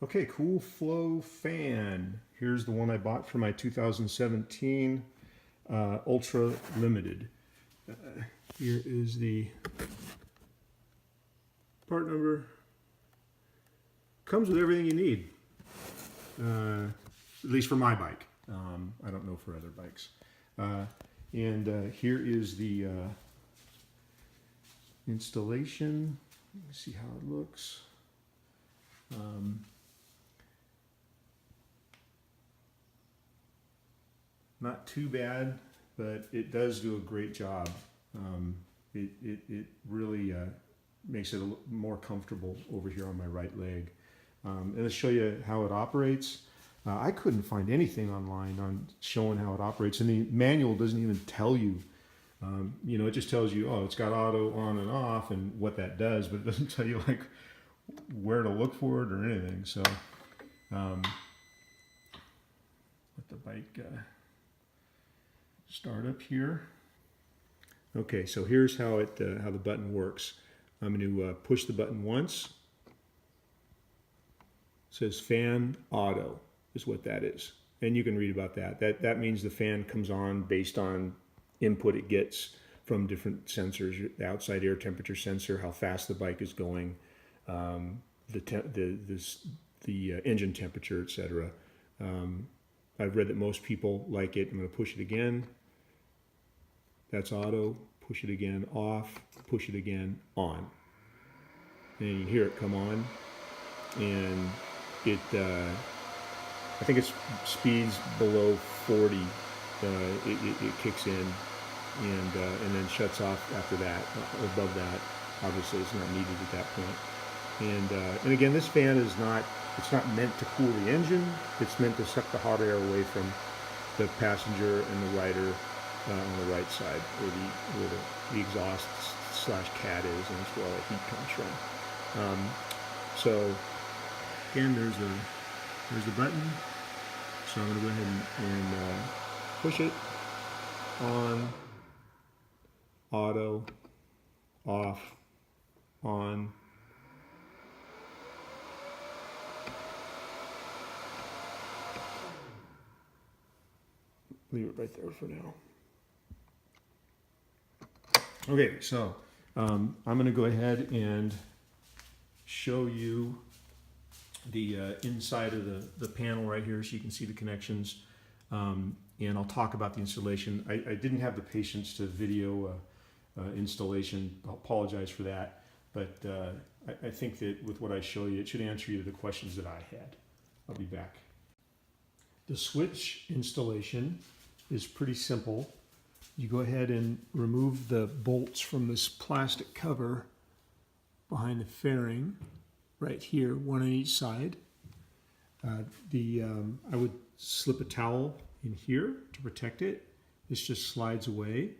Okay, Coolflow Fan. Here's the one I bought for my 2017 Ultra Limited. Here is the part number. Comes with everything you need, at least for my bike. I don't know for other bikes. Here is the installation. Let me see how it looks. Not too bad, but it does do a great job. It really makes it more comfortable over here on my right leg. And to show you how it operates, I couldn't find anything online on showing how it operates, and the manual doesn't even tell you. It just tells you, oh, it's got auto on and off and what that does, but it doesn't tell you like where to look for it or anything. So let the bike start up here. Okay, so here's how how the button works. I'm going to push the button once. It says fan auto is what that is, and you can read about that. That means the fan comes on based on input it gets from different sensors: the outside air temperature sensor, how fast the bike is going, the engine temperature, etc. I've read that most people like it. I'm going to push it again. That's auto. Push it again, off. Push it again, on. And you hear it come on. And it, I think it's speeds below 40. It kicks in and then shuts off after that. Above that, obviously, it's not needed at that point. And again, this fan is it's not meant to cool the engine. It's meant to suck the hot air away from the passenger and the rider on the right side, where the exhaust / cat is, and that's where all the heat comes from. So again, there's the button. So I'm going to go ahead and push it on, auto, off, on. Leave it right there for now. Okay, so I'm going to go ahead and show you the inside of the panel right here, so you can see the connections, and I'll talk about the installation. I didn't have the patience to video installation. I'll apologize for that, but I think that with what I show you, it should answer you the questions that I had. I'll be back. The switch installation is pretty simple. You go ahead and remove the bolts from this plastic cover behind the fairing right here, one on each side. I would slip a towel in here to protect it. This just slides away,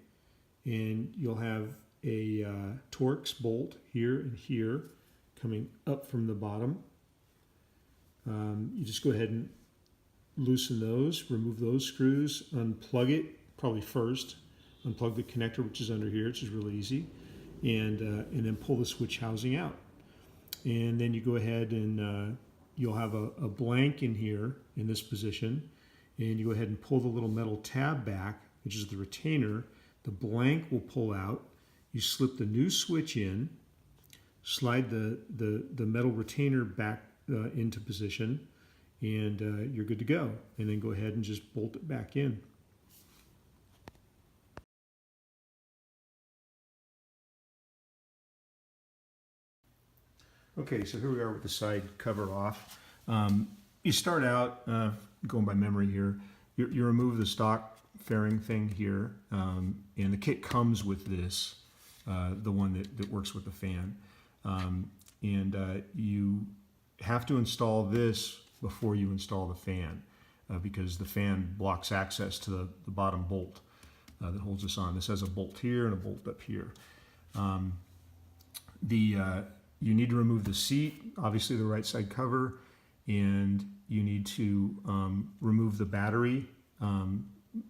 and you'll have a Torx bolt here and here coming up from the bottom. You just go ahead and loosen those, remove those screws, unplug it probably first, unplug the connector which is under here, which is really easy, and then pull the switch housing out. And then you go ahead and you'll have a blank in here in this position, and you go ahead and pull the little metal tab back, which is the retainer. The blank will pull out. You slip the new switch in, slide the metal retainer back into position, and you're good to go. And then go ahead and just bolt it back in. Okay, so here we are with the side cover off. You start out, going by memory here, you remove the stock fairing thing here, and the kit comes with this, the one that works with the fan. You have to install this before you install the fan, because the fan blocks access to the bottom bolt that holds this on. This has a bolt here and a bolt up here. You need to remove the seat, obviously the right side cover, and you need to remove the battery.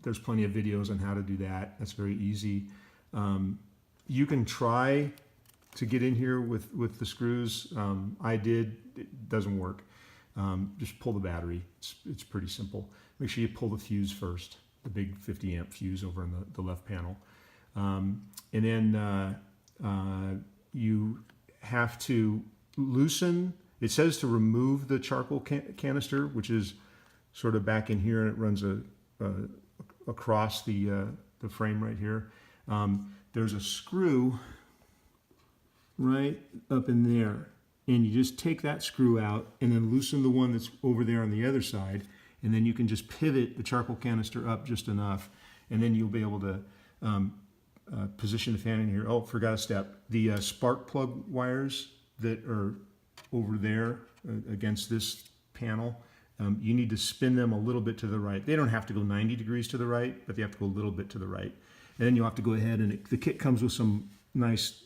There's plenty of videos on how to do that. That's very easy. You can try to get in here with the screws. I did. It doesn't work. Just pull the battery. It's pretty simple. Make sure you pull the fuse first, the big 50 amp fuse over in the left panel. And then you have to loosen. It says to remove the charcoal canister, which is sort of back in here, and it runs across the frame right here. There's a screw right up in there, and you just take that screw out and then loosen the one that's over there on the other side, and then you can just pivot the charcoal canister up just enough, and then you'll be able to position the fan in here. Oh, forgot a step. The spark plug wires that are over there against this panel, you need to spin them a little bit to the right. They don't have to go 90 degrees to the right, but they have to go a little bit to the right. And then you'll have to go ahead, and the kit comes with some nice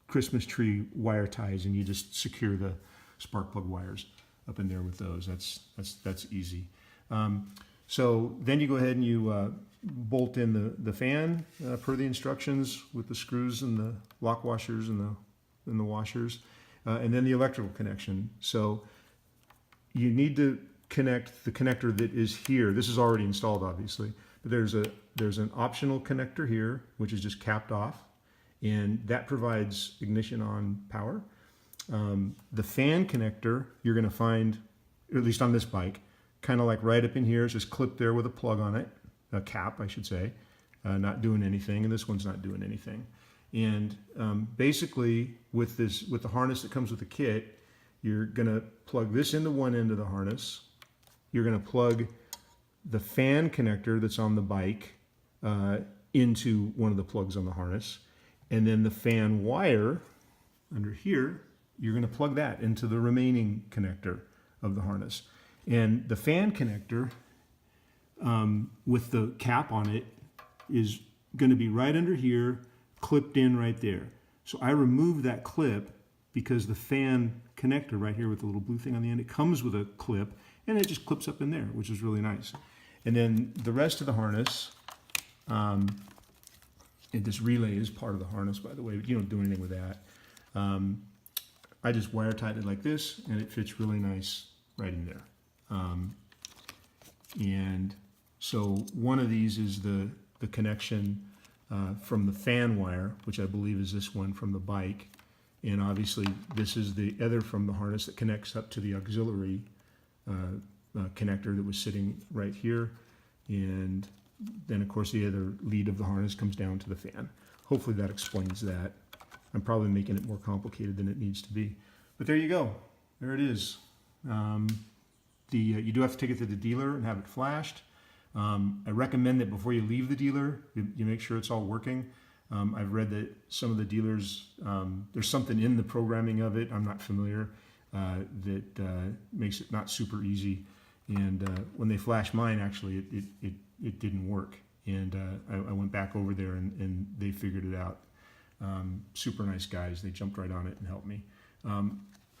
Christmas tree wire ties, and you just secure the spark plug wires up in there with those. That's easy. So then you go ahead and you bolt in the fan per the instructions with the screws and the lock washers and the washers, and then the electrical connection. So you need to connect the connector that is here. This is already installed, obviously, but there's an optional connector here, which is just capped off, and that provides ignition on power. The fan connector you're going to find, at least on this bike, kind of like right up in here. It's just clipped there with a plug on it, a cap, I should say, not doing anything, and this one's not doing anything. And basically, with the harness that comes with the kit, you're going to plug this into one end of the harness. You're going to plug the fan connector that's on the bike into one of the plugs on the harness, and then the fan wire under here, you're going to plug that into the remaining connector of the harness. And the fan connector with the cap on it is going to be right under here, clipped in right there. So I removed that clip because the fan connector right here with the little blue thing on the end, it comes with a clip, and it just clips up in there, which is really nice. And then the rest of the harness, and this relay is part of the harness, by the way, but you don't do anything with that. I just wire tighten it like this, and it fits really nice right in there. And so one of these is the connection from the fan wire, which I believe is this one from the bike. And obviously this is the other from the harness that connects up to the auxiliary connector that was sitting right here. And then of course the other lead of the harness comes down to the fan. Hopefully that explains that. I'm probably making it more complicated than it needs to be. But there you go. There it is. You do have to take it to the dealer and have it flashed. I recommend that before you leave the dealer, you make sure it's all working. I've read that some of the dealers, there's something in the programming of it, I'm not familiar, that makes it not super easy. And when they flashed mine, actually, it didn't work. And I went back over there and they figured it out. Super nice guys. They jumped right on it and helped me.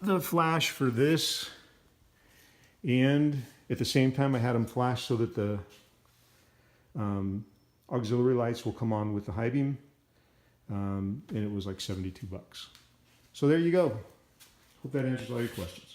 The flash for this, and at the same time I had them flash so that the auxiliary lights will come on with the high beam, and it was like $72. So there you go. Hope that answers all your questions.